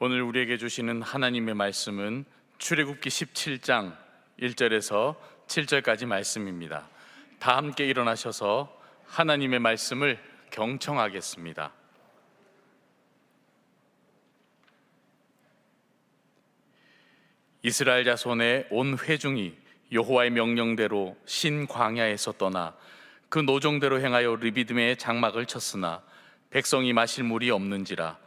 오늘 우리에게 주시는 하나님의 말씀은 출애굽기 17장 1절에서 7절까지 말씀입니다. 다 함께 일어나셔서 하나님의 말씀을 경청하겠습니다. 이스라엘 자손의 온 회중이 여호와의 명령대로 신 광야에서 떠나 그 노종대로 행하여 르비딤의 장막을 쳤으나 백성이 마실 물이 없는지라.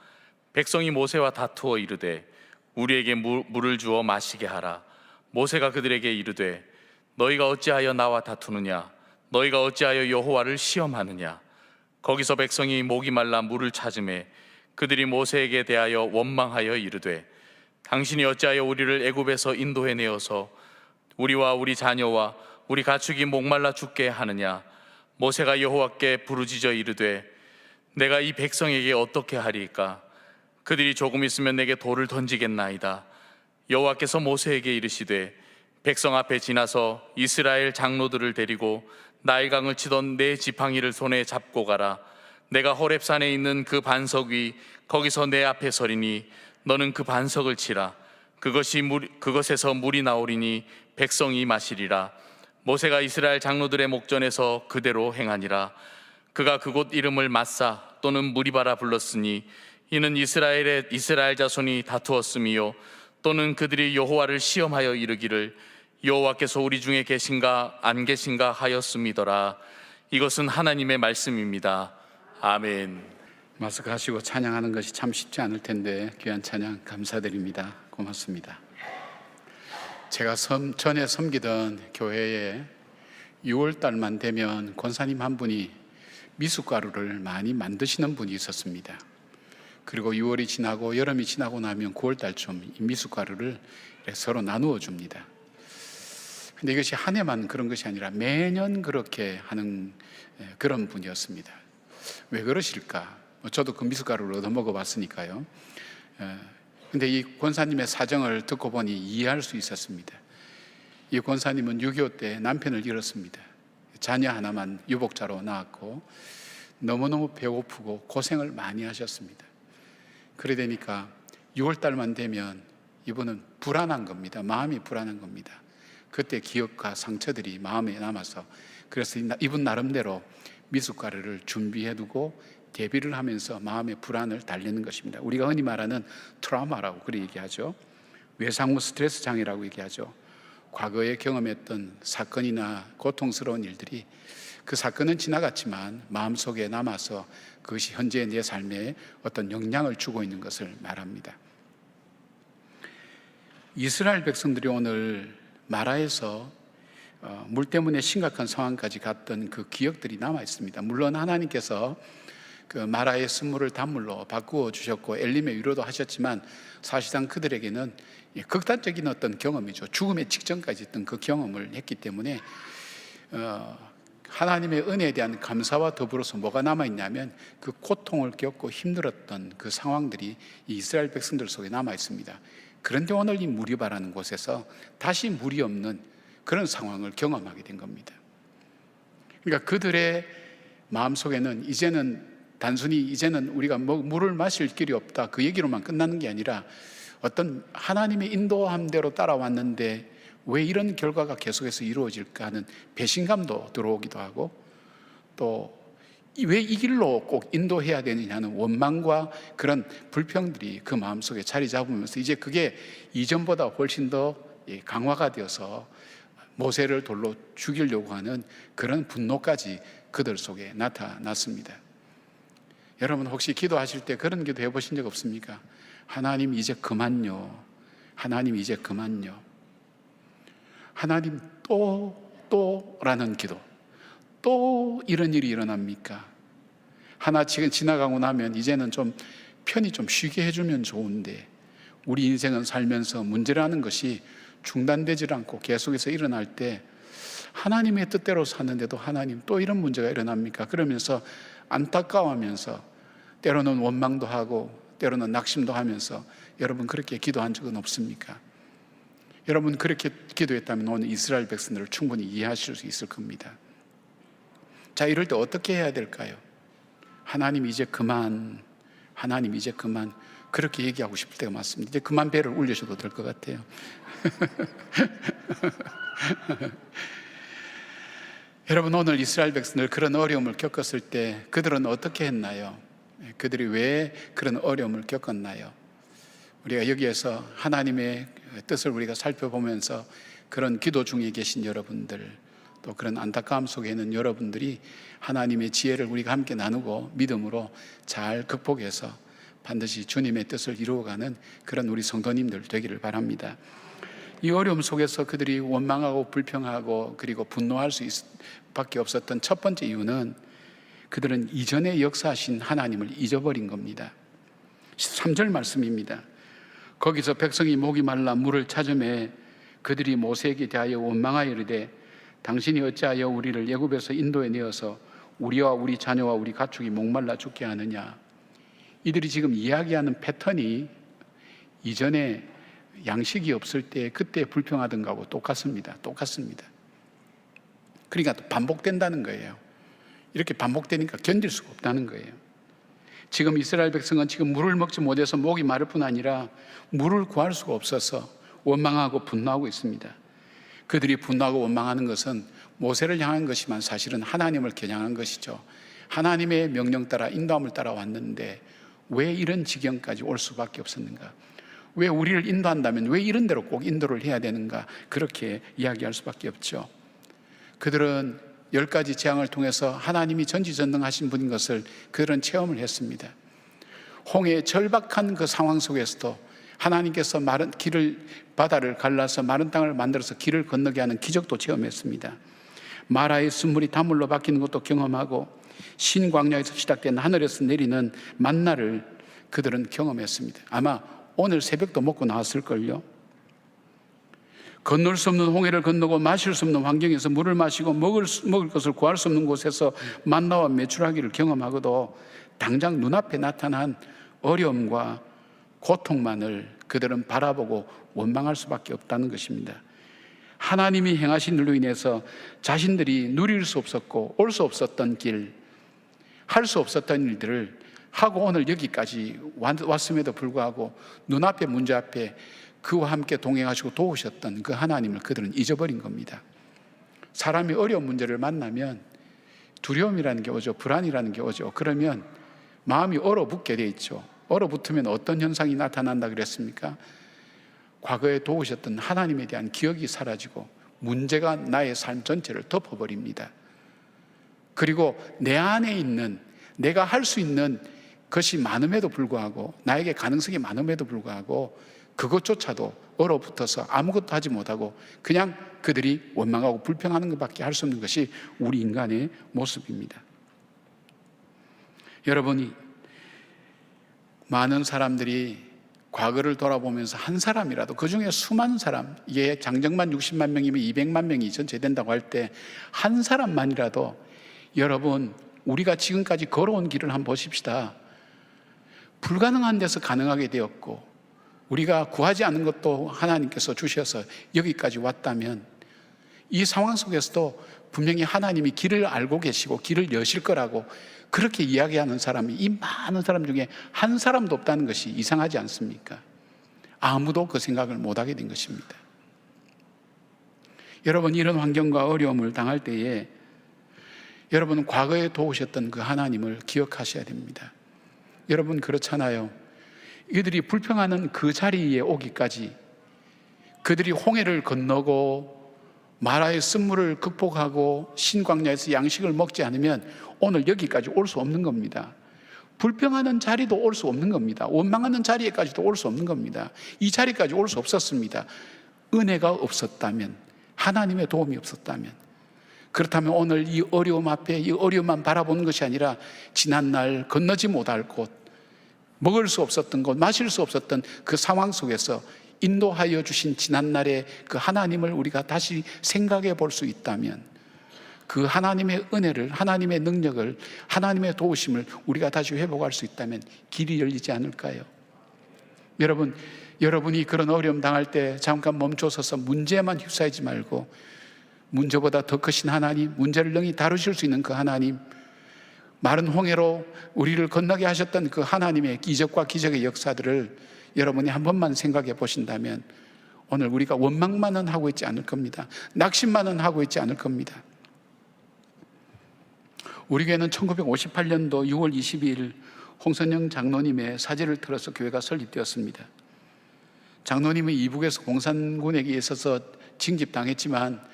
백성이 모세와 다투어 이르되 우리에게 물을 주어 마시게 하라. 모세가 그들에게 이르되 너희가 어찌하여 나와 다투느냐? 너희가 어찌하여 여호와를 시험하느냐? 거기서 백성이 목이 말라 물을 찾으매 그들이 모세에게 대하여 원망하여 이르되 당신이 어찌하여 우리를 애굽에서 인도해 내어서 우리와 우리 자녀와 우리 가축이 목말라 죽게 하느냐? 모세가 여호와께 부르짖어 이르되 내가 이 백성에게 어떻게 하리이까? 그들이 조금 있으면 내게 돌을 던지겠나이다. 여호와께서 모세에게 이르시되 백성 앞에 지나서 이스라엘 장로들을 데리고 나일강을 치던 네 지팡이를 손에 잡고 가라. 내가 호렙산에 있는 그 반석 위 거기서 내 앞에 서리니 너는 그 반석을 치라. 그것에서 물이 나오리니 백성이 마시리라. 모세가 이스라엘 장로들의 목전에서 그대로 행하니라. 그가 그곳 이름을 마사 또는 무리바라 불렀으니 이는 이스라엘 자손이 다투었음이요 또는 그들이 여호와를 시험하여 이르기를 여호와께서 우리 중에 계신가 안 계신가 하였음이더라. 이것은 하나님의 말씀입니다. 아멘. 마스크 하시고 찬양하는 것이 참 쉽지 않을 텐데 귀한 찬양 감사드립니다. 고맙습니다. 제가 전에 섬기던 교회에 6월달만 되면 권사님 한 분이 미숫가루를 많이 만드시는 분이 있었습니다. 그리고 6월이 지나고 여름이 지나고 나면 9월달쯤 이 미숫가루를 서로 나누어 줍니다. 근데 이것이 한 해만 그런 것이 아니라 매년 그렇게 하는 그런 분이었습니다. 왜 그러실까? 저도 그 미숫가루를 얻어 먹어봤으니까요. 근데 이 권사님의 사정을 듣고 보니 이해할 수 있었습니다. 이 권사님은 6.25 때 남편을 잃었습니다. 자녀 하나만 유복자로 낳았고 너무너무 배고프고 고생을 많이 하셨습니다. 그래 되니까 6월달만 되면 이분은 불안한 겁니다. 마음이 불안한 겁니다. 그때 기억과 상처들이 마음에 남아서 그래서 이분 나름대로 미숫가루를 준비해두고 대비를 하면서 마음의 불안을 달래는 것입니다. 우리가 흔히 말하는 트라우마라고 그렇게 얘기하죠. 외상후 스트레스 장애라고 얘기하죠. 과거에 경험했던 사건이나 고통스러운 일들이 그 사건은 지나갔지만 마음속에 남아서 그것이 현재 내 삶에 어떤 영향을 주고 있는 것을 말합니다. 이스라엘 백성들이 오늘 마라에서 물 때문에 심각한 상황까지 갔던 그 기억들이 남아 있습니다. 물론 하나님께서 그 마라의 쓴물을 단물로 바꾸어 주셨고 엘림의 위로도 하셨지만 사실상 그들에게는 극단적인 어떤 경험이죠. 죽음의 직전까지 있던 그 경험을 했기 때문에 하나님의 은혜에 대한 감사와 더불어서 뭐가 남아있냐면 그 고통을 겪고 힘들었던 그 상황들이 이 이스라엘 백성들 속에 남아 있습니다. 그런데 오늘 이 무리바라는 곳에서 다시 물이 없는 그런 상황을 경험하게 된 겁니다. 그러니까 그들의 마음속에는 이제는 우리가 물을 마실 길이 없다 그 얘기로만 끝나는 게 아니라 어떤 하나님의 인도함대로 따라왔는데 왜 이런 결과가 계속해서 이루어질까 하는 배신감도 들어오기도 하고 또 왜 이 길로 꼭 인도해야 되느냐는 원망과 그런 불평들이 그 마음속에 자리 잡으면서 이제 그게 이전보다 훨씬 더 강화가 되어서 모세를 돌로 죽이려고 하는 그런 분노까지 그들 속에 나타났습니다. 여러분 혹시 기도하실 때 그런 기도 해보신 적 없습니까? 하나님 이제 그만요. 하나님 이제 그만요. 하나님 또라는 기도. 또 이런 일이 일어납니까? 하나 지금 지나가고 나면 이제는 좀 편히 좀 쉬게 해주면 좋은데 우리 인생은 살면서 문제라는 것이 중단되질 않고 계속해서 일어날 때 하나님의 뜻대로 사는데도 하나님 또 이런 문제가 일어납니까? 그러면서 안타까워하면서 때로는 원망도 하고 때로는 낙심도 하면서 여러분 그렇게 기도한 적은 없습니까? 여러분 그렇게 기도했다면 오늘 이스라엘 백성들을 충분히 이해하실 수 있을 겁니다. 자, 이럴 때 어떻게 해야 될까요? 하나님 이제 그만, 하나님 이제 그만. 그렇게 얘기하고 싶을 때가 많습니다. 이제 그만 배를 울리셔도 될 것 같아요. 여러분, 오늘 이스라엘 백성들 그런 어려움을 겪었을 때 그들은 어떻게 했나요? 그들이 왜 그런 어려움을 겪었나요? 우리가 여기에서 하나님의 뜻을 우리가 살펴보면서 그런 기도 중에 계신 여러분들, 또 그런 안타까움 속에 있는 여러분들이 하나님의 지혜를 우리가 함께 나누고 믿음으로 잘 극복해서 반드시 주님의 뜻을 이루어가는 그런 우리 성도님들 되기를 바랍니다. 이 어려움 속에서 그들이 원망하고 불평하고 그리고 분노할 수밖에 없었던 첫 번째 이유는 그들은 이전에 역사하신 하나님을 잊어버린 겁니다. 13절 말씀입니다. 거기서 백성이 목이 말라 물을 찾으매 그들이 모세에게 대하여 원망하여 이르되 당신이 어찌하여 우리를 애굽에서 인도에 내어서 우리와 우리 자녀와 우리 가축이 목말라 죽게 하느냐. 이들이 지금 이야기하는 패턴이 이전에 양식이 없을 때 그때 불평하던 거하고 똑같습니다. 그러니까 또 반복된다는 거예요. 이렇게 반복되니까 견딜 수가 없다는 거예요. 지금 이스라엘 백성은 지금 물을 먹지 못해서 목이 마를 뿐 아니라 물을 구할 수가 없어서 원망하고 분노하고 있습니다. 그들이 분노하고 원망하는 것은 모세를 향한 것이지만 사실은 하나님을 겨냥한 것이죠. 하나님의 명령 따라 인도함을 따라 왔는데 왜 이런 지경까지 올 수밖에 없었는가? 왜 우리를 인도한다면 왜 이런 대로 꼭 인도를 해야 되는가? 그렇게 이야기할 수밖에 없죠. 그들은 10가지 재앙을 통해서 하나님이 전지전능하신 분인 것을 그들은 체험을 했습니다. 홍해의 절박한 그 상황 속에서도 하나님께서 마른 길을, 바다를 갈라서 마른 땅을 만들어서 길을 건너게 하는 기적도 체험했습니다. 마라의 쓴물이 단물로 바뀌는 것도 경험하고 신광야에서 시작된 하늘에서 내리는 만나를 그들은 경험했습니다. 아마 오늘 새벽도 먹고 나왔을걸요. 건널 수 없는 홍해를 건너고 마실 수 없는 환경에서 물을 마시고 먹을 것을 구할 수 없는 곳에서 만나와 메추라기를 경험하고도 당장 눈앞에 나타난 어려움과 고통만을 그들은 바라보고 원망할 수밖에 없다는 것입니다. 하나님이 행하신 일로 인해서 자신들이 누릴 수 없었고 올 수 없었던 길, 할 수 없었던 일들을 하고 오늘 여기까지 왔음에도 불구하고 눈앞의 문제 앞에 그와 함께 동행하시고 도우셨던 그 하나님을 그들은 잊어버린 겁니다. 사람이 어려운 문제를 만나면 두려움이라는 게 오죠. 불안이라는 게 오죠. 그러면 마음이 얼어붙게 돼 있죠. 얼어붙으면 어떤 현상이 나타난다 그랬습니까? 과거에 도우셨던 하나님에 대한 기억이 사라지고 문제가 나의 삶 전체를 덮어버립니다. 그리고 내 안에 있는 내가 할 수 있는 것이 많음에도 불구하고 나에게 가능성이 많음에도 불구하고 그것조차도 얼어붙어서 아무것도 하지 못하고 그냥 그들이 원망하고 불평하는 것밖에 할 수 없는 것이 우리 인간의 모습입니다. 여러분이 많은 사람들이 과거를 돌아보면서 한 사람이라도 그중에 수많은 사람, 이게 장정만 60만 명이면 200만 명이 전체된다고 할 때 한 사람만이라도 여러분 우리가 지금까지 걸어온 길을 한번 보십시다. 불가능한 데서 가능하게 되었고 우리가 구하지 않은 것도 하나님께서 주셔서 여기까지 왔다면 이 상황 속에서도 분명히 하나님이 길을 알고 계시고 길을 여실 거라고 그렇게 이야기하는 사람이 이 많은 사람 중에 한 사람도 없다는 것이 이상하지 않습니까? 아무도 그 생각을 못하게 된 것입니다. 여러분 이런 환경과 어려움을 당할 때에 여러분은 과거에 도우셨던 그 하나님을 기억하셔야 됩니다. 여러분 그렇잖아요. 이들이 불평하는 그 자리에 오기까지 그들이 홍해를 건너고 마라의 쓴물을 극복하고 신광야에서 양식을 먹지 않으면 오늘 여기까지 올 수 없는 겁니다. 불평하는 자리도 올 수 없는 겁니다. 원망하는 자리에까지도 올 수 없는 겁니다. 이 자리까지 올 수 없었습니다. 은혜가 없었다면, 하나님의 도움이 없었다면, 그렇다면 오늘 이 어려움 앞에 이 어려움만 바라보는 것이 아니라 지난날 건너지 못할 곳, 먹을 수 없었던 곳, 마실 수 없었던 그 상황 속에서 인도하여 주신 지난날의 그 하나님을 우리가 다시 생각해 볼 수 있다면 그 하나님의 은혜를, 하나님의 능력을, 하나님의 도우심을 우리가 다시 회복할 수 있다면 길이 열리지 않을까요? 여러분이 그런 어려움 당할 때 잠깐 멈춰서서 문제만 휩싸이지 말고 문제보다 더 크신 하나님, 문제를 능히 다루실 수 있는 그 하나님, 마른 홍해로 우리를 건너게 하셨던 그 하나님의 이적과 기적의 역사들을 여러분이 한 번만 생각해 보신다면 오늘 우리가 원망만은 하고 있지 않을 겁니다. 낙심만은 하고 있지 않을 겁니다. 우리 교회는 1958년도 6월 22일 홍선영 장로님의 사제를 들어서 교회가 설립되었습니다. 장로님은 이북에서 공산군에게 있어서 징집당했지만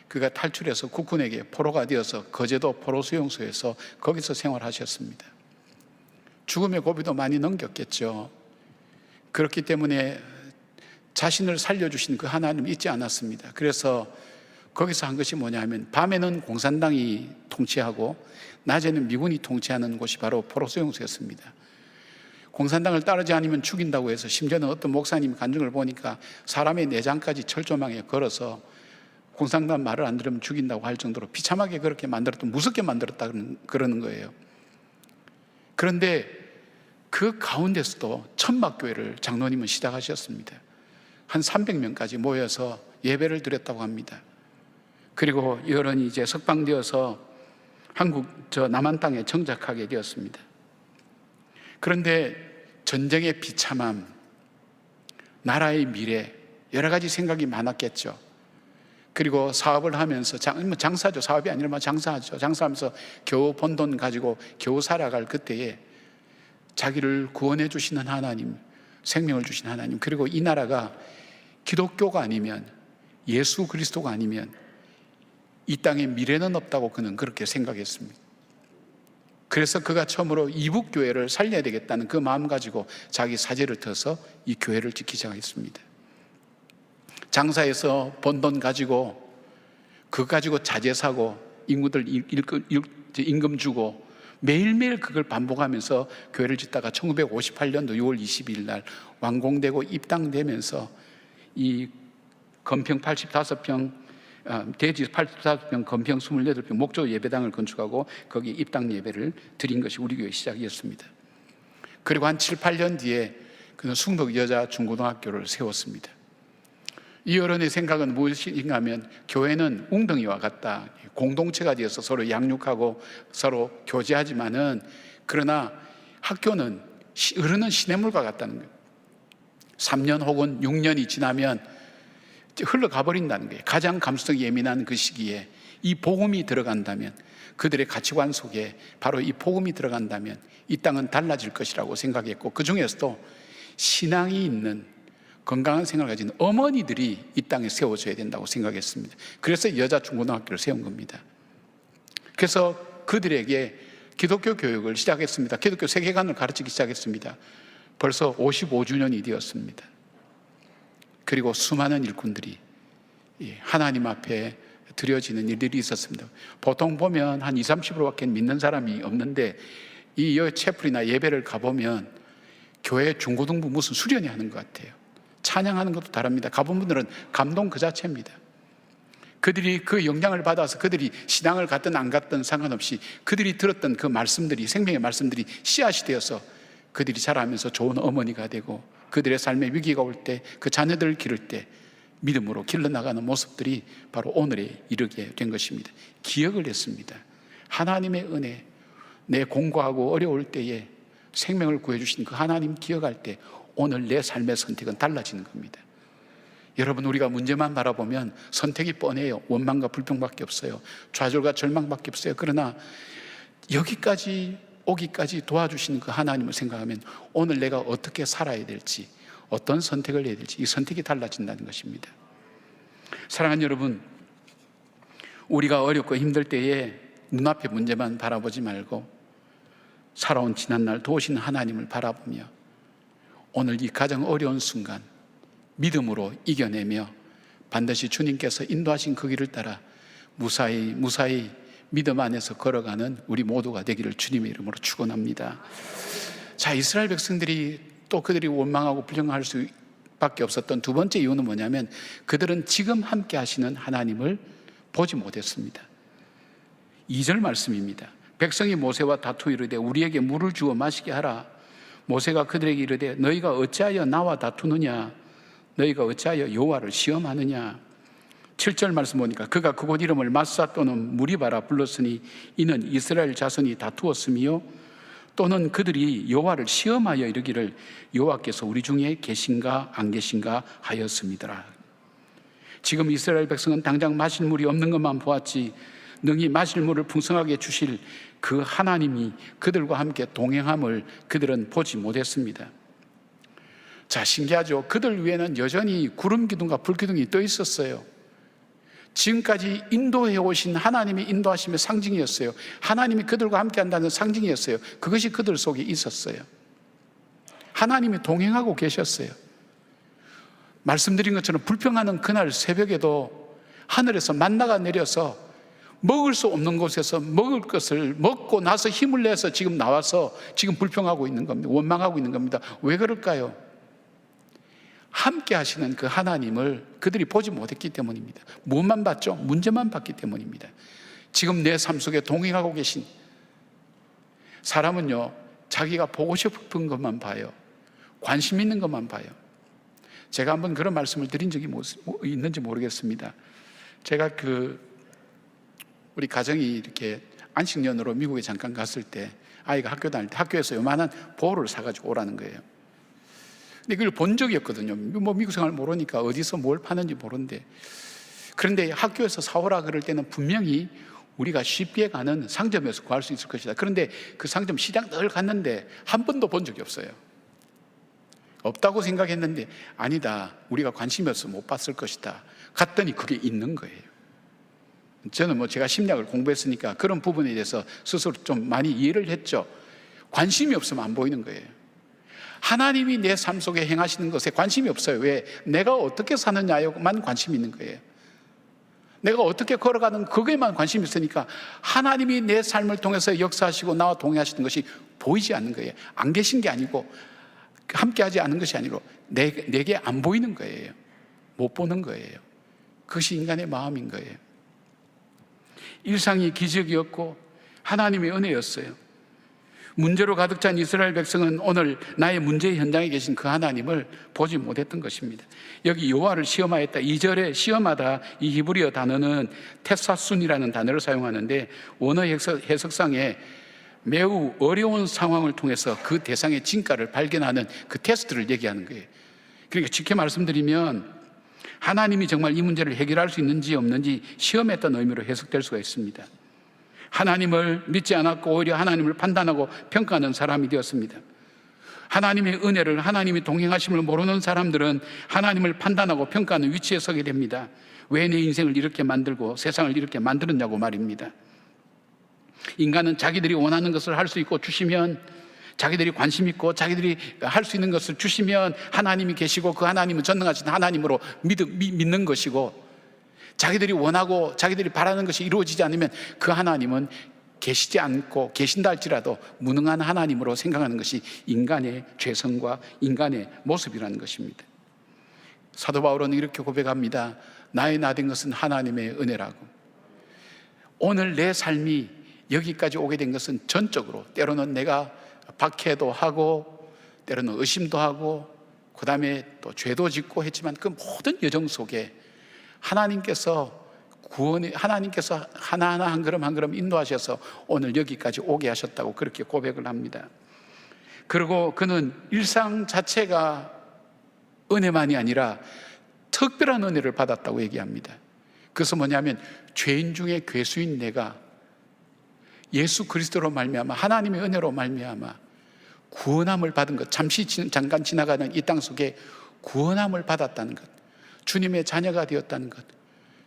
그가 탈출해서 국군에게 포로가 되어서 거제도 포로수용소에서 거기서 생활하셨습니다. 죽음의 고비도 많이 넘겼겠죠. 그렇기 때문에 자신을 살려주신 그 하나님을 잊지 않았습니다. 그래서 거기서 한 것이 뭐냐 하면 밤에는 공산당이 통치하고 낮에는 미군이 통치하는 곳이 바로 포로수용소였습니다. 공산당을 따르지 않으면 죽인다고 해서 심지어는 어떤 목사님 간증을 보니까 사람의 내장까지 철조망에 걸어서 공산당 말을 안 들으면 죽인다고 할 정도로 비참하게 그렇게 만들었던, 무섭게 만들었다 그러는 거예요. 그런데 그 가운데서도 천막교회를 장로님은 시작하셨습니다. 한 300명까지 모여서 예배를 드렸다고 합니다. 그리고 여론이 이제 석방되어서 한국 남한 땅에 정착하게 되었습니다. 그런데 전쟁의 비참함, 나라의 미래, 여러 가지 생각이 많았겠죠. 그리고 사업을 하면서 장사죠. 사업이 아니라 장사하죠. 장사하면서 겨우 번 돈 가지고 겨우 살아갈 그때에 자기를 구원해 주시는 하나님, 생명을 주신 하나님, 그리고 이 나라가 기독교가 아니면, 예수 그리스도가 아니면 이 땅에 미래는 없다고 그는 그렇게 생각했습니다. 그래서 그가 처음으로 이북교회를 살려야 되겠다는 그 마음 가지고 자기 사제를 터서 이 교회를 짓기 시작했습니다. 장사해서 번 돈 가지고 그거 가지고 자재 사고 인구들 임금 주고 매일매일 그걸 반복하면서 교회를 짓다가 1958년도 6월 22일 날 완공되고 입당되면서 이 건평 85평, 대지 85평, 건평 28평 목조 예배당을 건축하고 거기 입당 예배를 드린 것이 우리 교회 시작이었습니다. 그리고 한 7, 8년 뒤에 그는 숭덕 여자 중고등학교를 세웠습니다. 이 어른의 생각은 무엇인가 하면 교회는 웅덩이와 같다. 공동체가 되어서 서로 양육하고 서로 교제하지만은 그러나 학교는 어른은 시냇물과 같다는 거예요. 3년 혹은 6년이 지나면 흘러가 버린다는 거예요. 가장 감수성이 예민한 그 시기에 이 복음이 들어간다면, 그들의 가치관 속에 바로 이 복음이 들어간다면 이 땅은 달라질 것이라고 생각했고, 그 중에서도 신앙이 있는 건강한 생활을 가진 어머니들이 이 땅에 세워져야 된다고 생각했습니다. 그래서 여자 중고등학교를 세운 겁니다. 그래서 그들에게 기독교 교육을 시작했습니다. 기독교 세계관을 가르치기 시작했습니다. 벌써 55주년이 되었습니다. 그리고 수많은 일꾼들이 하나님 앞에 드려지는 일들이 있었습니다. 보통 보면 한 20, 30%밖에 믿는 사람이 없는데 이 채플이나 예배를 가보면 교회 중고등부 무슨 수련회 하는 것 같아요. 찬양하는 것도 다릅니다. 가본 분들은 감동 그 자체입니다. 그들이 그 영향을 받아서 그들이 신앙을 갖든 안 갖든 상관없이 그들이 들었던 그 말씀들이, 생명의 말씀들이 씨앗이 되어서 그들이 자라면서 좋은 어머니가 되고 그들의 삶에 위기가 올 때 그 자녀들을 기를 때 믿음으로 길러나가는 모습들이 바로 오늘에 이르게 된 것입니다. 기억을 했습니다. 하나님의 은혜, 내 공고하고 어려울 때에 생명을 구해주신 그 하나님 기억할 때 오늘 내 삶의 선택은 달라지는 겁니다. 여러분, 우리가 문제만 바라보면 선택이 뻔해요. 원망과 불평밖에 없어요. 좌절과 절망밖에 없어요. 그러나 여기까지 오기까지 도와주시는 그 하나님을 생각하면 오늘 내가 어떻게 살아야 될지, 어떤 선택을 해야 될지 이 선택이 달라진다는 것입니다. 사랑하는 여러분, 우리가 어렵고 힘들 때에 눈앞의 문제만 바라보지 말고 살아온 지난날 도우시는 하나님을 바라보며 오늘 이 가장 어려운 순간 믿음으로 이겨내며 반드시 주님께서 인도하신 그 길을 따라 무사히 믿음 안에서 걸어가는 우리 모두가 되기를 주님의 이름으로 축원합니다. 자, 이스라엘 백성들이 또 그들이 원망하고 불평할 수밖에 없었던 두 번째 이유는 뭐냐면 그들은 지금 함께 하시는 하나님을 보지 못했습니다. 2절 말씀입니다. 백성이 모세와 다투 이르되 우리에게 물을 주어 마시게 하라. 모세가 그들에게 이르되 너희가 어찌하여 나와 다투느냐? 너희가 어찌하여 여호와를 시험하느냐? 7절 말씀 보니까 그가 그곳 이름을 마사 또는 무리바라 불렀으니 이는 이스라엘 자손이 다투었으며 또는 그들이 여호와를 시험하여 이르기를 여호와께서 우리 중에 계신가 안 계신가 하였습니다. 지금 이스라엘 백성은 당장 마실 물이 없는 것만 보았지 능히 마실 물을 풍성하게 주실 그 하나님이 그들과 함께 동행함을 그들은 보지 못했습니다. 자, 신기하죠. 그들 위에는 여전히 구름 기둥과 불 기둥이 떠 있었어요. 지금까지 인도해 오신 하나님의 인도하심의 상징이었어요. 하나님이 그들과 함께 한다는 상징이었어요. 그것이 그들 속에 있었어요. 하나님이 동행하고 계셨어요. 말씀드린 것처럼 불평하는 그날 새벽에도 하늘에서 만나가 내려서 먹을 수 없는 곳에서 먹을 것을 먹고 나서 힘을 내서 지금 나와서 지금 불평하고 있는 겁니다. 원망하고 있는 겁니다. 왜 그럴까요? 함께 하시는 그 하나님을 그들이 보지 못했기 때문입니다. 무엇만 봤죠? 문제만 봤기 때문입니다. 지금 내 삶 속에 동행하고 계신 사람은요, 자기가 보고 싶은 것만 봐요. 관심 있는 것만 봐요. 제가 한번 그런 말씀을 드린 적이 있는지 모르겠습니다. 제가 우리 가정이 이렇게 안식년으로 미국에 잠깐 갔을 때 아이가 학교 다닐 때 학교에서 요만한 보호를 사가지고 오라는 거예요. 근데 그걸 본 적이 없거든요. 뭐 미국 생활 모르니까 어디서 뭘 파는지 모르는데, 그런데 학교에서 사오라 그럴 때는 분명히 우리가 쉽게 가는 상점에서 구할 수 있을 것이다. 그런데 그 상점 시장 늘 갔는데 한 번도 본 적이 없어요. 없다고 생각했는데 아니다, 우리가 관심이 없어서 못 봤을 것이다. 갔더니 그게 있는 거예요. 저는 제가 심리학을 공부했으니까 그런 부분에 대해서 스스로 좀 많이 이해를 했죠. 관심이 없으면 안 보이는 거예요. 하나님이 내 삶 속에 행하시는 것에 관심이 없어요. 왜? 내가 어떻게 사느냐에만 관심이 있는 거예요. 내가 어떻게 걸어가는 그거에만 관심이 있으니까 하나님이 내 삶을 통해서 역사하시고 나와 동행하시는 것이 보이지 않는 거예요. 안 계신 게 아니고 함께 하지 않은 것이 아니고 내게 안 보이는 거예요. 못 보는 거예요. 그것이 인간의 마음인 거예요. 일상이 기적이었고 하나님의 은혜였어요. 문제로 가득 찬 이스라엘 백성은 오늘 나의 문제의 현장에 계신 그 하나님을 보지 못했던 것입니다. 여기 여호와를 시험하였다, 2절에 시험하다, 이 히브리어 단어는 테사순이라는 단어를 사용하는데 원어 해석상에 매우 어려운 상황을 통해서 그 대상의 진가를 발견하는 그 테스트를 얘기하는 거예요. 그러니까 쉽게 말씀드리면 하나님이 정말 이 문제를 해결할 수 있는지 없는지 시험했던 의미로 해석될 수가 있습니다. 하나님을 믿지 않았고 오히려 하나님을 판단하고 평가하는 사람이 되었습니다. 하나님의 은혜를, 하나님이 동행하심을 모르는 사람들은 하나님을 판단하고 평가하는 위치에 서게 됩니다. 왜 내 인생을 이렇게 만들고 세상을 이렇게 만들었냐고 말입니다. 인간은 자기들이 원하는 것을 할 수 있고 주시면, 자기들이 관심 있고 자기들이 할 수 있는 것을 주시면 하나님이 계시고 그 하나님은 전능하신 하나님으로 믿는 것이고, 자기들이 원하고 자기들이 바라는 것이 이루어지지 않으면 그 하나님은 계시지 않고 계신다 할지라도 무능한 하나님으로 생각하는 것이 인간의 죄성과 인간의 모습이라는 것입니다. 사도 바울은 이렇게 고백합니다. 나의 나된 것은 하나님의 은혜라고. 오늘 내 삶이 여기까지 오게 된 것은 전적으로, 때로는 내가 박해도 하고 때로는 의심도 하고 그 다음에 또 죄도 짓고 했지만 그 모든 여정 속에 하나님께서 하나하나 한 걸음 한 걸음 인도하셔서 오늘 여기까지 오게 하셨다고 그렇게 고백을 합니다. 그리고 그는 일상 자체가 은혜만이 아니라 특별한 은혜를 받았다고 얘기합니다. 그것은 뭐냐면 죄인 중에 괴수인 내가 예수 그리스도로 말미암아, 하나님의 은혜로 말미암아 구원함을 받은 것, 잠깐 지나가는 이 땅 속에 구원함을 받았다는 것, 주님의 자녀가 되었다는 것,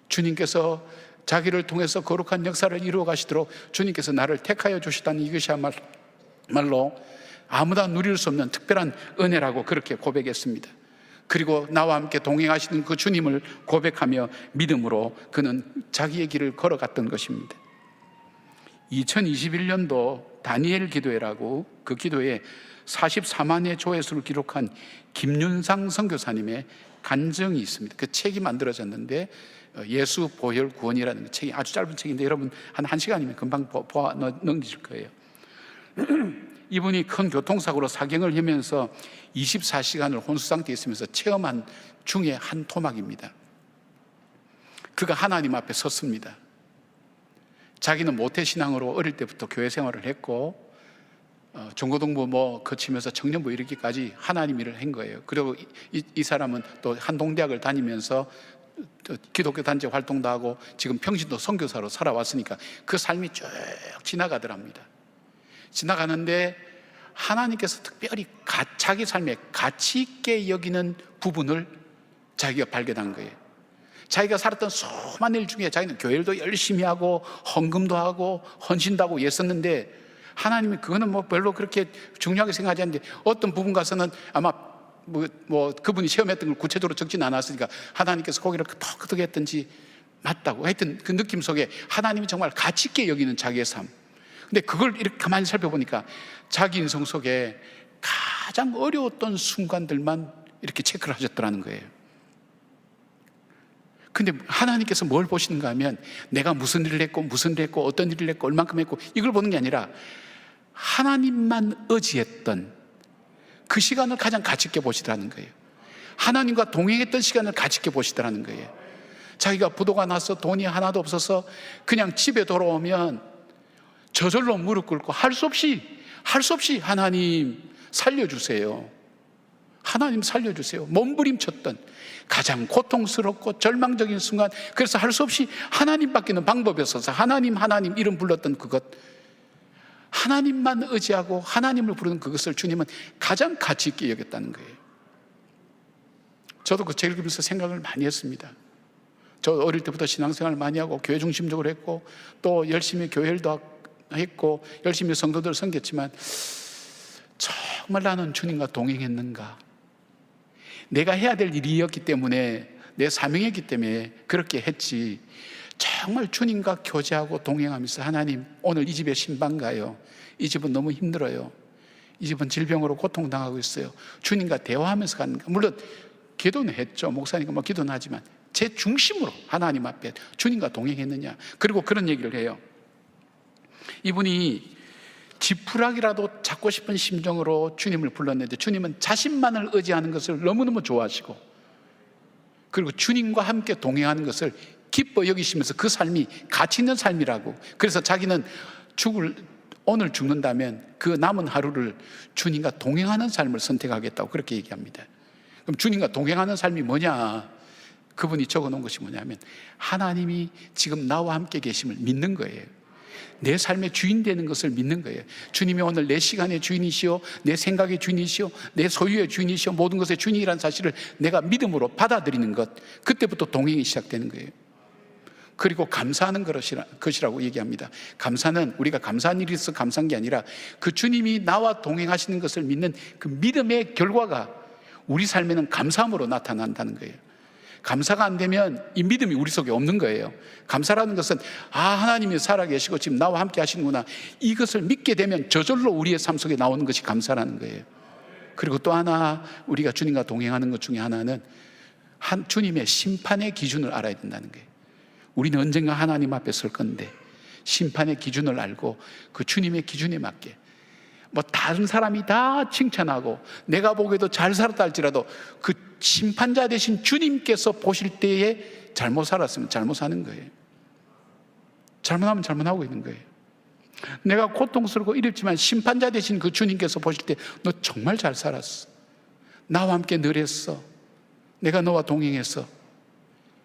주님께서 자기를 통해서 거룩한 역사를 이루어 가시도록 주님께서 나를 택하여 주시다는 이것이야말로 아무나 누릴 수 없는 특별한 은혜라고 그렇게 고백했습니다. 그리고 나와 함께 동행하시는 그 주님을 고백하며 믿음으로 그는 자기의 길을 걸어갔던 것입니다. 2021년도 다니엘 기도회라고, 그 기도회에 44만의 조회수를 기록한 김윤상 선교사님의 간증이 있습니다. 그 책이 만들어졌는데 예수 보혈 구원이라는 책이 아주 짧은 책인데 여러분 한 1시간이면 금방 보아 넘기실 거예요. 이분이 큰 교통사고로 사경을 헤매면서 24시간을 혼수 상태에 있으면서 체험한 중에 한 토막입니다. 그가 하나님 앞에 섰습니다. 자기는 모태신앙으로 어릴 때부터 교회 생활을 했고 중고등부 뭐 거치면서 청년부 이르기까지 하나님 일을 한 거예요. 그리고 이 사람은 또 한동대학을 다니면서 기독교 단체 활동도 하고 지금 평신도 선교사로 살아왔으니까 그 삶이 쭉 지나가더랍니다. 지나가는데 하나님께서 특별히 자기 삶에 가치 있게 여기는 부분을 자기가 발견한 거예요. 자기가 살았던 수많은 일 중에 자기는 교회도 열심히 하고 헌금도 하고 헌신도 하고 애썼는데 하나님이 그거는 뭐 별로 그렇게 중요하게 생각하지 않는데 어떤 부분 가서는 아마 뭐 그분이 체험했던 걸 구체적으로 적지는 않았으니까 하나님께서 거기를 끄덕끄덕 했던지 맞다고 하여튼 그 느낌 속에 하나님이 정말 가치 있게 여기는 자기의 삶. 근데 그걸 이렇게 가만히 살펴보니까 자기 인생 속에 가장 어려웠던 순간들만 이렇게 체크를 하셨더라는 거예요. 근데 하나님께서 뭘 보시는가 하면 내가 무슨 일을 했고 무슨 일을 했고 어떤 일을 했고 얼만큼 했고 이걸 보는 게 아니라 하나님만 의지했던 그 시간을 가장 가치 있게 보시더라는 거예요. 하나님과 동행했던 시간을 가치 있게 보시더라는 거예요. 자기가 부도가 나서 돈이 하나도 없어서 그냥 집에 돌아오면 저절로 무릎 꿇고 할 수 없이 하나님 살려주세요. 하나님 살려주세요. 몸부림쳤던 가장 고통스럽고 절망적인 순간, 그래서 할 수 없이 하나님밖에는 방법이 없어서 하나님 이름 불렀던 그것, 하나님만 의지하고 하나님을 부르는 그것을 주님은 가장 가치 있게 여겼다는 거예요. 저도 그 책을 읽으면서 생각을 많이 했습니다. 저 어릴 때부터 신앙생활을 많이 하고 교회 중심적으로 했고 또 열심히 교회일도 했고 열심히 성도들을 섬겼지만 정말 나는 주님과 동행했는가? 내가 해야 될 일이었기 때문에 내 사명이었기 때문에 그렇게 했지, 정말 주님과 교제하고 동행하면서 하나님 오늘 이 집에 신방 가요, 이 집은 너무 힘들어요, 이 집은 질병으로 고통당하고 있어요, 주님과 대화하면서 가는가? 물론 기도는 했죠. 목사님과 뭐 기도는 하지만 제 중심으로 하나님 앞에 주님과 동행했느냐. 그리고 그런 얘기를 해요. 이분이 지푸라기라도 잡고 싶은 심정으로 주님을 불렀는데 주님은 자신만을 의지하는 것을 너무너무 좋아하시고 그리고 주님과 함께 동행하는 것을 기뻐 여기시면서 그 삶이 가치 있는 삶이라고, 그래서 자기는 오늘 죽는다면 그 남은 하루를 주님과 동행하는 삶을 선택하겠다고 그렇게 얘기합니다. 그럼 주님과 동행하는 삶이 뭐냐? 그분이 적어놓은 것이 뭐냐면 하나님이 지금 나와 함께 계심을 믿는 거예요. 내 삶의 주인 되는 것을 믿는 거예요. 주님이 오늘 내 시간의 주인이시오, 내 생각의 주인이시오, 내 소유의 주인이시오, 모든 것의 주인이라는 사실을 내가 믿음으로 받아들이는 것, 그때부터 동행이 시작되는 거예요. 그리고 감사하는 것이라고 얘기합니다. 감사는 우리가 감사한 일이 있어서 감사한 게 아니라 그 주님이 나와 동행하시는 것을 믿는 그 믿음의 결과가 우리 삶에는 감사함으로 나타난다는 거예요. 감사가 안 되면 이 믿음이 우리 속에 없는 거예요. 감사라는 것은 하나님이 살아계시고 지금 나와 함께 하시는구나, 이것을 믿게 되면 저절로 우리의 삶 속에 나오는 것이 감사라는 거예요. 그리고 또 하나 우리가 주님과 동행하는 것 중에 하나는 주님의 심판의 기준을 알아야 된다는 거예요. 우리는 언젠가 하나님 앞에 설 건데 심판의 기준을 알고 그 주님의 기준에 맞게, 뭐 다른 사람이 다 칭찬하고 내가 보기에도 잘 살았다 할지라도 그 심판자 되신 주님께서 보실 때에 잘못 살았으면 잘못 사는 거예요. 잘못하면 잘못하고 있는 거예요. 내가 고통스럽고 이랬지만 심판자 되신 그 주님께서 보실 때 너 정말 잘 살았어, 나와 함께 늘 했어, 내가 너와 동행했어,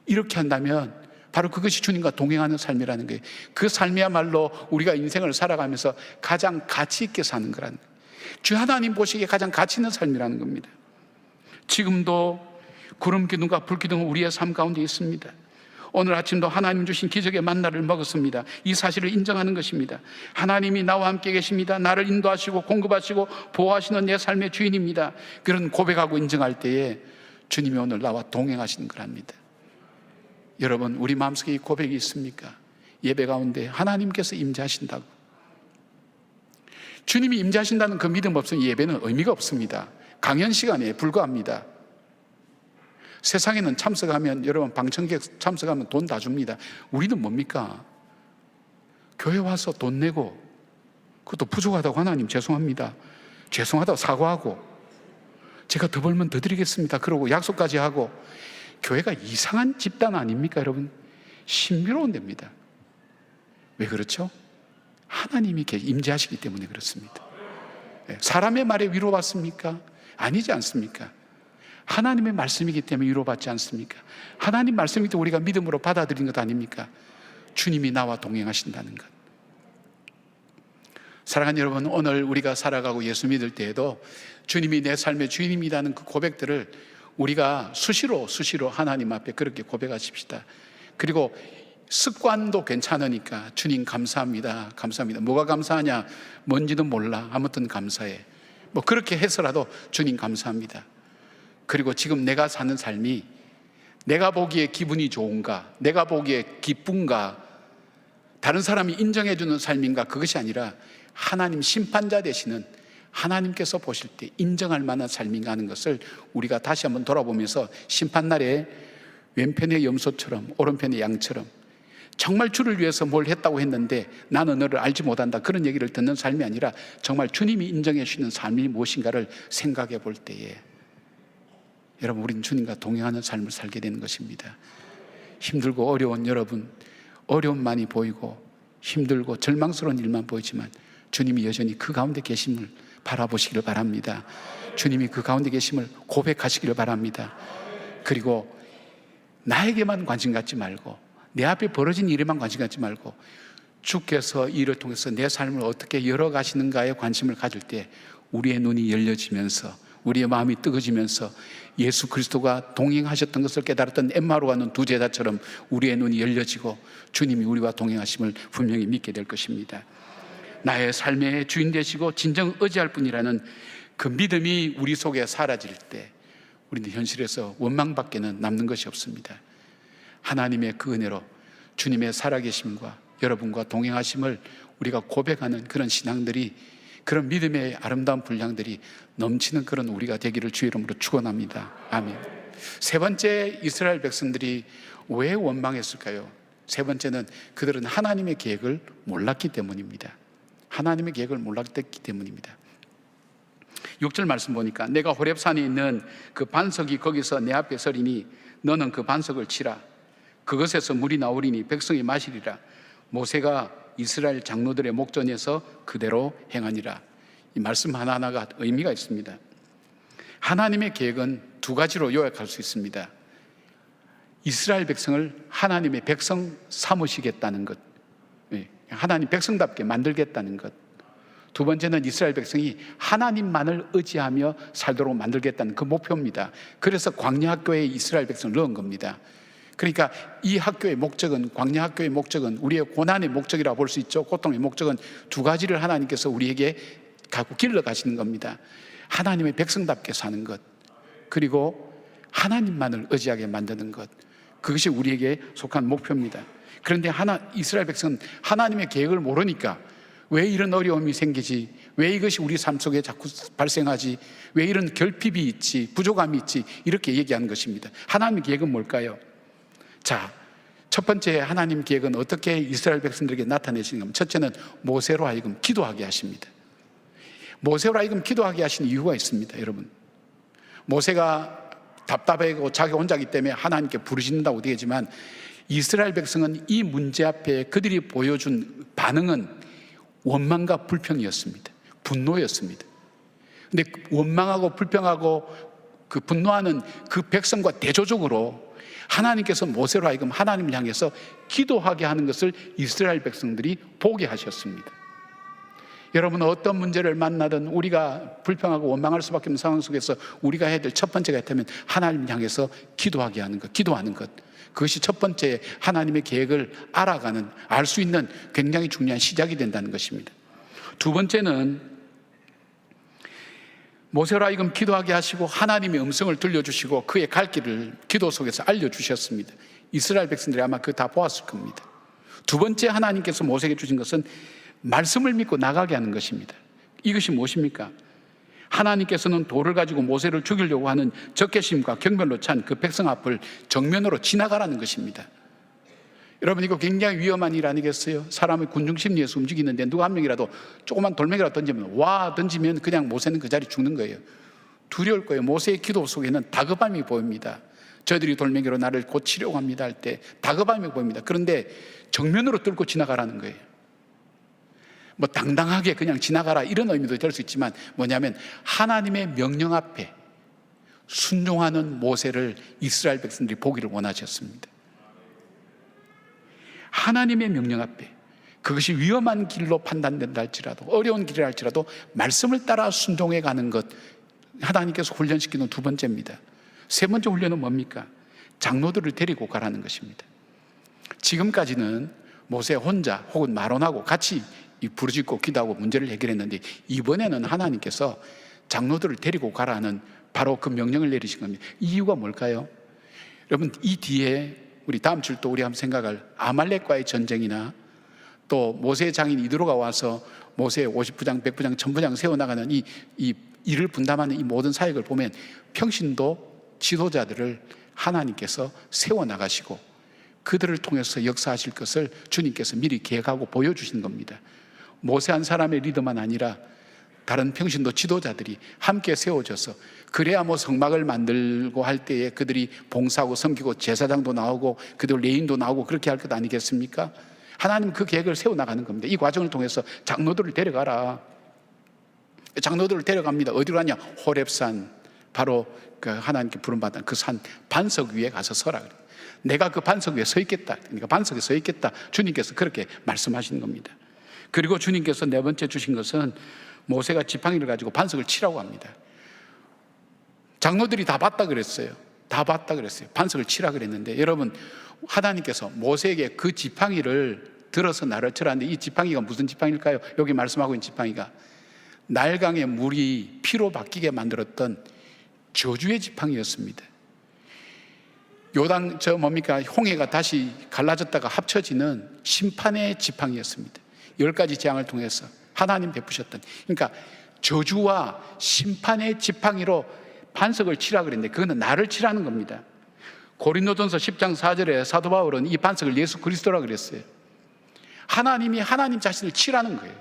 이렇게 한다면 바로 그것이 주님과 동행하는 삶이라는 거예요. 그 삶이야말로 우리가 인생을 살아가면서 가장 가치 있게 사는 거라는 거예요. 주 하나님 보시기에 가장 가치 있는 삶이라는 겁니다. 지금도 구름 기둥과 불 기둥은 우리의 삶 가운데 있습니다. 오늘 아침도 하나님 주신 기적의 만나를 먹었습니다. 이 사실을 인정하는 것입니다. 하나님이 나와 함께 계십니다. 나를 인도하시고 공급하시고 보호하시는 내 삶의 주인입니다. 그런 고백하고 인정할 때에 주님이 오늘 나와 동행하시는 거랍니다. 여러분, 우리 마음속에 이 고백이 있습니까? 예배 가운데 하나님께서 임재하신다고. 주님이 임재하신다는 그 믿음 없으면 예배는 의미가 없습니다. 강연 시간에 불과합니다. 세상에는 참석하면, 여러분 방청객 참석하면 돈 다 줍니다. 우리는 뭡니까? 교회 와서 돈 내고, 그것도 부족하다고 하나님 죄송합니다, 죄송하다고 사과하고, 제가 더 벌면 더 드리겠습니다 그러고 약속까지 하고, 교회가 이상한 집단 아닙니까 여러분? 신비로운 데입니다. 왜 그렇죠? 하나님이 임재하시기 때문에 그렇습니다. 사람의 말에 위로받습니까? 아니지 않습니까? 하나님의 말씀이기 때문에 위로받지 않습니까? 하나님 말씀이기 때문에 우리가 믿음으로 받아들이는 것 아닙니까? 주님이 나와 동행하신다는 것. 사랑하는 여러분, 오늘 우리가 살아가고 예수 믿을 때에도 주님이 내 삶의 주인입니다는 그 고백들을 우리가 수시로 하나님 앞에 그렇게 고백하십시다. 그리고 습관도 괜찮으니까 주님 감사합니다. 감사합니다. 뭐가 감사하냐? 뭔지는 몰라. 아무튼 감사해. 뭐 그렇게 해서라도 주님 감사합니다. 그리고 지금 내가 사는 삶이 내가 보기에 기분이 좋은가? 내가 보기에 기쁜가? 다른 사람이 인정해주는 삶인가? 그것이 아니라 하나님 심판자 되시는 하나님께서 보실 때 인정할 만한 삶인가 하는 것을 우리가 다시 한번 돌아보면서 심판날에 왼편의 염소처럼 오른편의 양처럼 정말 주를 위해서 뭘 했다고 했는데 나는 너를 알지 못한다, 그런 얘기를 듣는 삶이 아니라 정말 주님이 인정해 주시는 삶이 무엇인가를 생각해 볼 때에 여러분, 우리는 주님과 동행하는 삶을 살게 되는 것입니다. 힘들고 어려운 여러분, 어려움만이 보이고 힘들고 절망스러운 일만 보이지만 주님이 여전히 그 가운데 계심을 바라보시기를 바랍니다. 주님이 그 가운데 계심을 고백하시기를 바랍니다. 그리고 나에게만 관심 갖지 말고 내 앞에 벌어진 일에만 관심 갖지 말고 주께서 이 일을 통해서 내 삶을 어떻게 열어가시는가에 관심을 가질 때 우리의 눈이 열려지면서 우리의 마음이 뜨거지면서 예수 그리스도가 동행하셨던 것을 깨달았던 엠마오로 가는 두 제자처럼 우리의 눈이 열려지고 주님이 우리와 동행하심을 분명히 믿게 될 것입니다. 나의 삶의 주인 되시고 진정 의지할 분이라는 그 믿음이 우리 속에 사라질 때 우리는 현실에서 원망밖에는 남는 것이 없습니다. 하나님의 그 은혜로 주님의 살아계심과 여러분과 동행하심을 우리가 고백하는 그런 신앙들이, 그런 믿음의 아름다운 분량들이 넘치는 그런 우리가 되기를 주의 이름으로 축원합니다. 아멘. 세 번째, 이스라엘 백성들이 왜 원망했을까요? 세 번째는 그들은 하나님의 계획을 몰랐기 때문입니다. 하나님의 계획을 몰랐기 때문입니다. 6절 말씀 보니까 내가 호렙산에 있는 그 반석이 거기서 내 앞에 서리니 너는 그 반석을 치라. 그것에서 물이 나오리니 백성이 마시리라. 모세가 이스라엘 장로들의 목전에서 그대로 행하니라. 이 말씀 하나하나가 의미가 있습니다. 하나님의 계획은 두 가지로 요약할 수 있습니다. 이스라엘 백성을 하나님의 백성 삼으시겠다는 것, 하나님 백성답게 만들겠다는 것. 두 번째는 이스라엘 백성이 하나님만을 의지하며 살도록 만들겠다는 그 목표입니다. 그래서 광야 학교에 이스라엘 백성을 넣은 겁니다. 그러니까 이 학교의 목적은, 광야 학교의 목적은 우리의 고난의 목적이라고 볼 수 있죠. 고통의 목적은 두 가지를 하나님께서 우리에게 갖고 길러 가시는 겁니다. 하나님의 백성답게 사는 것, 그리고 하나님만을 의지하게 만드는 것. 그것이 우리에게 속한 목표입니다. 그런데 이스라엘 백성은 하나님의 계획을 모르니까 왜 이런 어려움이 생기지? 왜 이것이 우리 삶 속에 자꾸 발생하지? 왜 이런 결핍이 있지? 부족함이 있지? 이렇게 얘기하는 것입니다. 하나님의 계획은 뭘까요? 자, 첫 번째 하나님 계획은 어떻게 이스라엘 백성들에게 나타내시는가 하면, 첫째는 모세로 하여금 기도하게 하십니다. 모세로 하여금 기도하게 하신 이유가 있습니다. 여러분, 모세가 답답하고 자기 혼자기 때문에 하나님께 부르짖는다고 되겠지만 이스라엘 백성은 이 문제 앞에 그들이 보여준 반응은 원망과 불평이었습니다. 분노였습니다. 근데 원망하고 불평하고 그 분노하는 그 백성과 대조적으로 하나님께서 모세로 하여금 하나님을 향해서 기도하게 하는 것을 이스라엘 백성들이 보게 하셨습니다. 여러분, 어떤 문제를 만나든 우리가 불평하고 원망할 수밖에 없는 상황 속에서 우리가 해야 될 첫 번째가 있다면 하나님을 향해서 기도하게 하는 것, 기도하는 것. 그것이 첫 번째 하나님의 계획을 알아가는, 알 수 있는 굉장히 중요한 시작이 된다는 것입니다. 두 번째는 모세로 하여금 기도하게 하시고 하나님의 음성을 들려주시고 그의 갈 길을 기도 속에서 알려주셨습니다. 이스라엘 백성들이 아마 그거 다 보았을 겁니다. 두 번째 하나님께서 모세에게 주신 것은 말씀을 믿고 나가게 하는 것입니다. 이것이 무엇입니까? 하나님께서는 돌을 가지고 모세를 죽이려고 하는 적개심과 경멸로 찬 그 백성 앞을 정면으로 지나가라는 것입니다. 여러분, 이거 굉장히 위험한 일 아니겠어요? 사람의 군중심리에서 움직이는데 누가 한 명이라도 조그만 돌멩이라도 던지면 던지면 그냥 모세는 그 자리 죽는 거예요. 두려울 거예요. 모세의 기도 속에는 다급함이 보입니다. 저희들이 돌멩이로 나를 고치려고 합니다 할 때 다급함이 보입니다. 그런데 정면으로 뚫고 지나가라는 거예요. 뭐 당당하게 그냥 지나가라 이런 의미도 될 수 있지만 뭐냐면 하나님의 명령 앞에 순종하는 모세를 이스라엘 백성들이 보기를 원하셨습니다. 하나님의 명령 앞에, 그것이 위험한 길로 판단된다 할지라도, 어려운 길이라 할지라도 말씀을 따라 순종해 가는 것, 하나님께서 훈련시키는 두 번째입니다. 세 번째 훈련은 뭡니까? 장로들을 데리고 가라는 것입니다. 지금까지는 모세 혼자 혹은 마론하고 같이 부르짖고 기도하고 문제를 해결했는데, 이번에는 하나님께서 장로들을 데리고 가라는 바로 그 명령을 내리신 겁니다. 이유가 뭘까요? 여러분, 이 뒤에 우리 다음 주를 또 우리 한번 생각할 아말렉과의 전쟁이나 또 모세의 장인 이드로가 와서 모세의 50부장, 100부장, 1000부장 세워나가는 이 일을 분담하는 이 모든 사역을 보면 평신도 지도자들을 하나님께서 세워나가시고 그들을 통해서 역사하실 것을 주님께서 미리 계획하고 보여주신 겁니다. 모세 한 사람의 리더만 아니라 다른 평신도 지도자들이 함께 세워져서, 그래야 뭐 성막을 만들고 할 때에 그들이 봉사하고 섬기고 제사장도 나오고 그들 레인도 나오고 그렇게 할 것 아니겠습니까? 하나님 그 계획을 세워나가는 겁니다. 이 과정을 통해서 장로들을 데려가라. 장로들을 데려갑니다. 어디로 가냐? 호렙산, 바로 그 하나님께 부름받은 그 산 반석 위에 가서 서라 그래요. 내가 그 반석 위에 서 있겠다. 그러니까 반석에 서 있겠다. 주님께서 그렇게 말씀하시는 겁니다. 그리고 주님께서 네 번째 주신 것은 모세가 지팡이를 가지고 반석을 치라고 합니다. 장로들이 다 봤다 그랬어요. 다 봤다 그랬어요. 반석을 치라 그랬는데, 여러분, 하나님께서 모세에게 그 지팡이를 들어서 나를 쳐라는데, 이 지팡이가 무슨 지팡이일까요? 여기 말씀하고 있는 지팡이가 나일강의 물이 피로 바뀌게 만들었던 저주의 지팡이였습니다. 요단 뭡니까? 홍해가 다시 갈라졌다가 합쳐지는 심판의 지팡이였습니다. 10가지 재앙을 통해서 하나님 베푸셨던, 그러니까 저주와 심판의 지팡이로 반석을 치라 그랬는데, 그거는 나를 치라는 겁니다. 고린도전서 10장 4절에 사도 바울은 이 반석을 예수 그리스도라 그랬어요. 하나님이 하나님 자신을 치라는 거예요.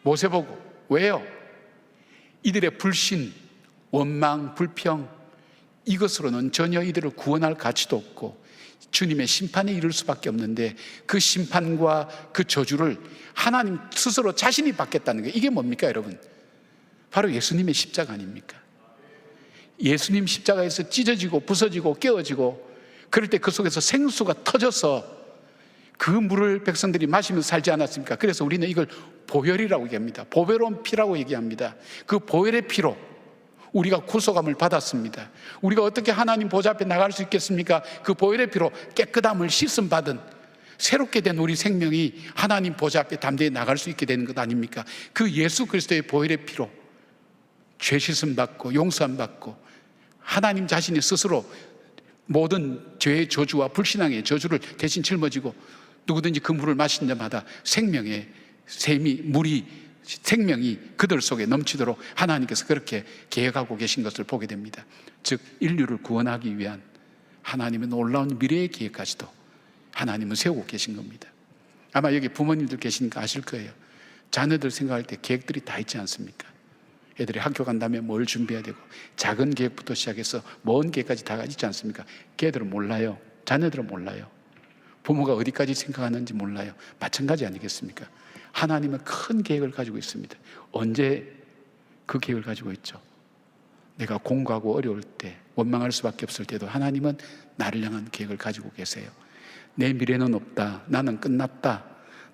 모세 보고. 왜요? 이들의 불신, 원망, 불평, 이것으로는 전혀 이들을 구원할 가치도 없고 주님의 심판에 이를 수밖에 없는데, 그 심판과 그 저주를 하나님 스스로 자신이 받겠다는 거예요. 이게 뭡니까 여러분? 바로 예수님의 십자가 아닙니까? 예수님 십자가에서 찢어지고 부서지고 깨어지고, 그럴 때 그 속에서 생수가 터져서 그 물을 백성들이 마시면서 살지 않았습니까? 그래서 우리는 이걸 보혈이라고 얘기합니다. 보배로운 피라고 얘기합니다. 그 보혈의 피로 우리가 구속함을 받았습니다. 우리가 어떻게 하나님 보좌 앞에 나갈 수 있겠습니까? 그 보혈의 피로 깨끗함을 씻음 받은 새롭게 된 우리 생명이 하나님 보좌 앞에 담대히 나갈 수 있게 되는 것 아닙니까? 그 예수 그리스도의 보혈의 피로 죄 씻음 받고 용서함 받고 하나님 자신이 스스로 모든 죄의 저주와 불신앙의 저주를 대신 짊어지고, 누구든지 그 물을 마신 자마다 생명의 생명이 그들 속에 넘치도록 하나님께서 그렇게 계획하고 계신 것을 보게 됩니다. 즉 인류를 구원하기 위한 하나님의 놀라운 미래의 계획까지도 하나님은 세우고 계신 겁니다. 아마 여기 부모님들 계시니까 아실 거예요. 자녀들 생각할 때 계획들이 다 있지 않습니까? 애들이 학교 간다면 뭘 준비해야 되고, 작은 계획부터 시작해서 먼 계획까지 다 있지 않습니까? 걔들은 몰라요. 자녀들은 몰라요. 부모가 어디까지 생각하는지 몰라요. 마찬가지 아니겠습니까? 하나님은 큰 계획을 가지고 있습니다. 언제 그 계획을 가지고 있죠? 내가 공고하고 어려울 때, 원망할 수밖에 없을 때도 하나님은 나를 향한 계획을 가지고 계세요. 내 미래는 없다, 나는 끝났다,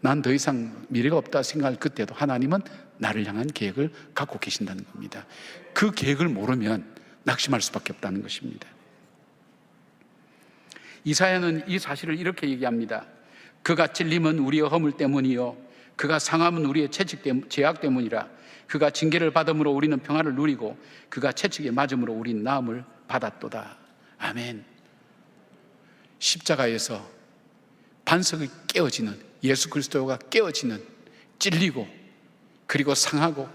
난 더 이상 미래가 없다 생각할 그때도 하나님은 나를 향한 계획을 갖고 계신다는 겁니다. 그 계획을 모르면 낙심할 수밖에 없다는 것입니다. 이사야는 이 사실을 이렇게 얘기합니다. 그가 찔림은 우리의 허물 때문이요, 그가 상함은 우리의 죄악 때문이라. 그가 징계를 받음으로 우리는 평화를 누리고 그가 채찍에 맞음으로 우리는 나음을 받았도다. 아멘. 십자가에서 반석이 깨어지는, 예수 그리스도가 깨어지는, 찔리고 그리고 상하고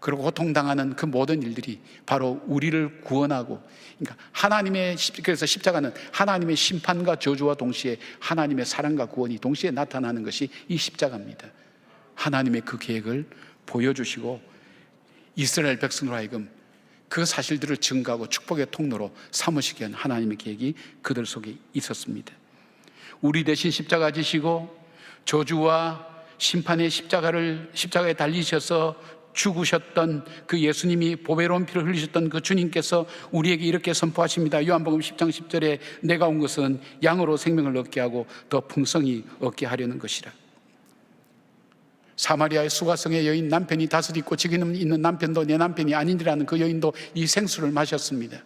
그리고 고통당하는 그 모든 일들이 바로 우리를 구원하고, 그러니까 그래서 십자가는 하나님의 심판과 저주와 동시에 하나님의 사랑과 구원이 동시에 나타나는 것이 이 십자가입니다. 하나님의 그 계획을 보여주시고 이스라엘 백성으로 하여금 그 사실들을 증거하고 축복의 통로로 삼으시기 위한 하나님의 계획이 그들 속에 있었습니다. 우리 대신 십자가 지시고 저주와 심판의 십자가에 달리셔서 죽으셨던 그 예수님이 보배로운 피를 흘리셨던 그 주님께서 우리에게 이렇게 선포하십니다. 요한복음 10장 10절에 내가 온 것은 양으로 생명을 얻게 하고 더 풍성히 얻게 하려는 것이라. 사마리아의 수가성의 여인, 남편이 다섯 있고 지금 있는 남편도 내 남편이 아니라는 그 여인도 이 생수를 마셨습니다.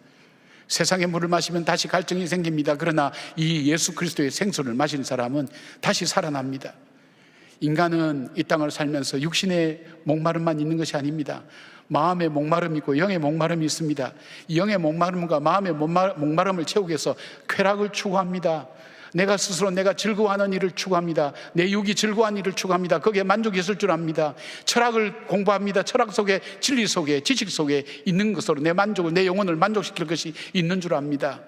세상의 물을 마시면 다시 갈증이 생깁니다. 그러나 이 예수 그리스도의 생수를 마시는 사람은 다시 살아납니다. 인간은 이 땅을 살면서 육신의 목마름만 있는 것이 아닙니다. 마음의 목마름이 있고 영의 목마름이 있습니다. 이 영의 목마름과 마음의 목마름을 채우기 위해서 쾌락을 추구합니다. 내가 스스로 내가 즐거워하는 일을 추구합니다. 내 육이 즐거워하는 일을 추구합니다. 거기에 만족이 있을 줄 압니다. 철학을 공부합니다. 철학 속에, 진리 속에, 지식 속에 있는 것으로 내 만족을, 내 영혼을 만족시킬 것이 있는 줄 압니다.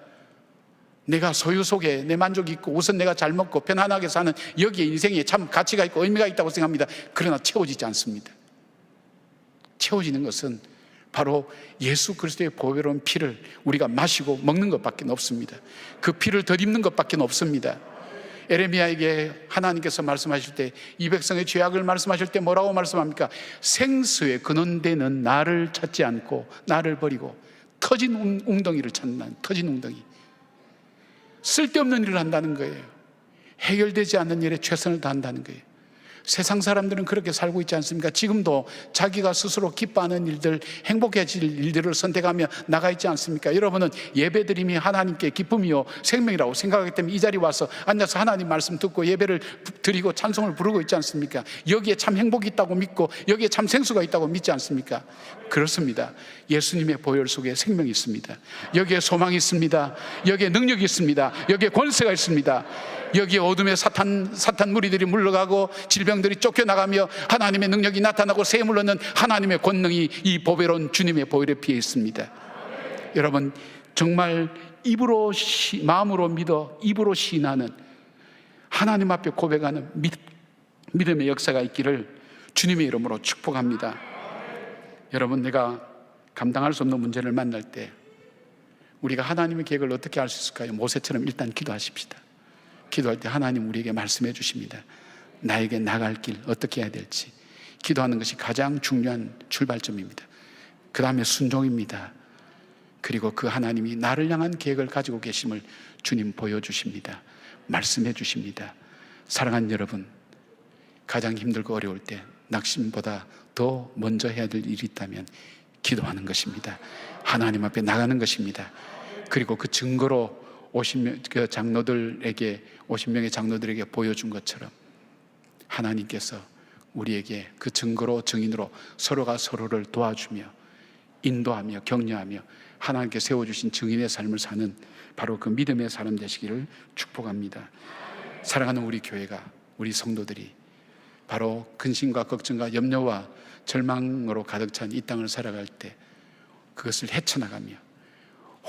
내가 소유 속에 내 만족이 있고 우선 내가 잘 먹고 편안하게 사는 여기에 인생에 참 가치가 있고 의미가 있다고 생각합니다. 그러나 채워지지 않습니다. 채워지는 것은 바로 예수 그리스도의 보배로운 피를 우리가 마시고 먹는 것밖에 없습니다. 그 피를 덧입는 것밖에 없습니다. 에레미야에게 하나님께서 말씀하실 때, 이 백성의 죄악을 말씀하실 때 뭐라고 말씀합니까? 생수의 근원되는 나를 찾지 않고 나를 버리고 터진 웅덩이를 찾는, 터진 웅덩이, 쓸데없는 일을 한다는 거예요. 해결되지 않는 일에 최선을 다한다는 거예요. 세상 사람들은 그렇게 살고 있지 않습니까? 지금도 자기가 스스로 기뻐하는 일들, 행복해질 일들을 선택하며 나가 있지 않습니까? 여러분은 예배드림이 하나님께 기쁨이요 생명이라고 생각하기 때문에 이 자리에 와서 앉아서 하나님 말씀 듣고 예배를 드리고 찬송을 부르고 있지 않습니까? 여기에 참 행복이 있다고 믿고 여기에 참 생수가 있다고 믿지 않습니까? 그렇습니다. 예수님의 보혈 속에 생명이 있습니다. 여기에 소망이 있습니다. 여기에 능력이 있습니다. 여기에 권세가 있습니다. 여기에 어둠의 사탄 무리들이 물러가고 질병들이 쫓겨나가며 하나님의 능력이 나타나고 샘을 얻는 하나님의 권능이 이 보배로운 주님의 보혈의 피에 있습니다. 여러분, 정말 마음으로 믿어 입으로 시인하는, 하나님 앞에 고백하는 믿음의 역사가 있기를 주님의 이름으로 축복합니다. 여러분, 내가 감당할 수 없는 문제를 만날 때 우리가 하나님의 계획을 어떻게 할 수 있을까요? 모세처럼 일단 기도하십시다. 기도할 때 하나님 우리에게 말씀해 주십니다. 나에게 나갈 길 어떻게 해야 될지. 기도하는 것이 가장 중요한 출발점입니다. 그 다음에 순종입니다. 그리고 그 하나님이 나를 향한 계획을 가지고 계심을 주님 보여주십니다. 말씀해 주십니다. 사랑하는 여러분, 가장 힘들고 어려울 때 낙심보다 더 먼저 해야 될 일이 있다면 기도하는 것입니다. 하나님 앞에 나가는 것입니다. 그리고 그 증거로 50명의 장로들에게 보여준 것처럼 하나님께서 우리에게 그 증거로, 증인으로 서로가 서로를 도와주며 인도하며 격려하며 하나님께 세워주신 증인의 삶을 사는 바로 그 믿음의 사람 되시기를 축복합니다. 사랑하는 우리 교회가, 우리 성도들이 바로 근심과 걱정과 염려와 절망으로 가득 찬 이 땅을 살아갈 때 그것을 헤쳐나가며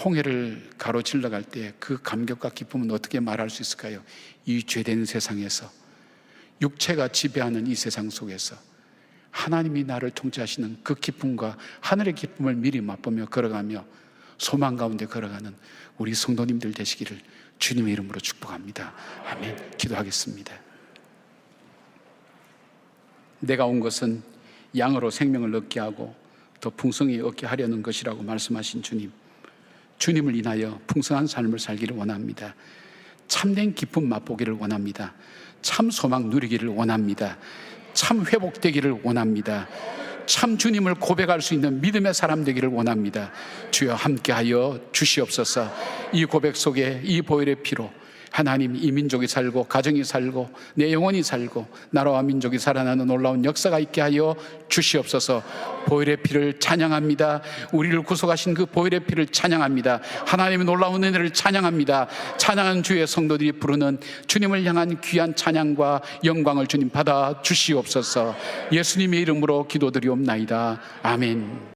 홍해를 가로질러 갈 때 그 감격과 기쁨은 어떻게 말할 수 있을까요? 이 죄된 세상에서, 육체가 지배하는 이 세상 속에서 하나님이 나를 통치하시는 그 기쁨과 하늘의 기쁨을 미리 맛보며 걸어가며 소망 가운데 걸어가는 우리 성도님들 되시기를 주님의 이름으로 축복합니다. 아멘. 기도하겠습니다. 내가 온 것은 양으로 생명을 얻게 하고 더 풍성히 얻게 하려는 것이라고 말씀하신 주님, 주님을 인하여 풍성한 삶을 살기를 원합니다. 참된 기쁨 맛보기를 원합니다. 참 소망 누리기를 원합니다. 참 회복되기를 원합니다. 참 주님을 고백할 수 있는 믿음의 사람 되기를 원합니다. 주여 함께하여 주시옵소서. 이 고백 속에 이 보혈의 피로 하나님, 이 민족이 살고 가정이 살고 내 영혼이 살고 나라와 민족이 살아나는 놀라운 역사가 있게 하여 주시옵소서. 보혈의 피를 찬양합니다. 우리를 구속하신 그 보혈의 피를 찬양합니다. 하나님의 놀라운 은혜를 찬양합니다. 찬양하는 주의 성도들이 부르는 주님을 향한 귀한 찬양과 영광을 주님 받아 주시옵소서. 예수님의 이름으로 기도드리옵나이다. 아멘.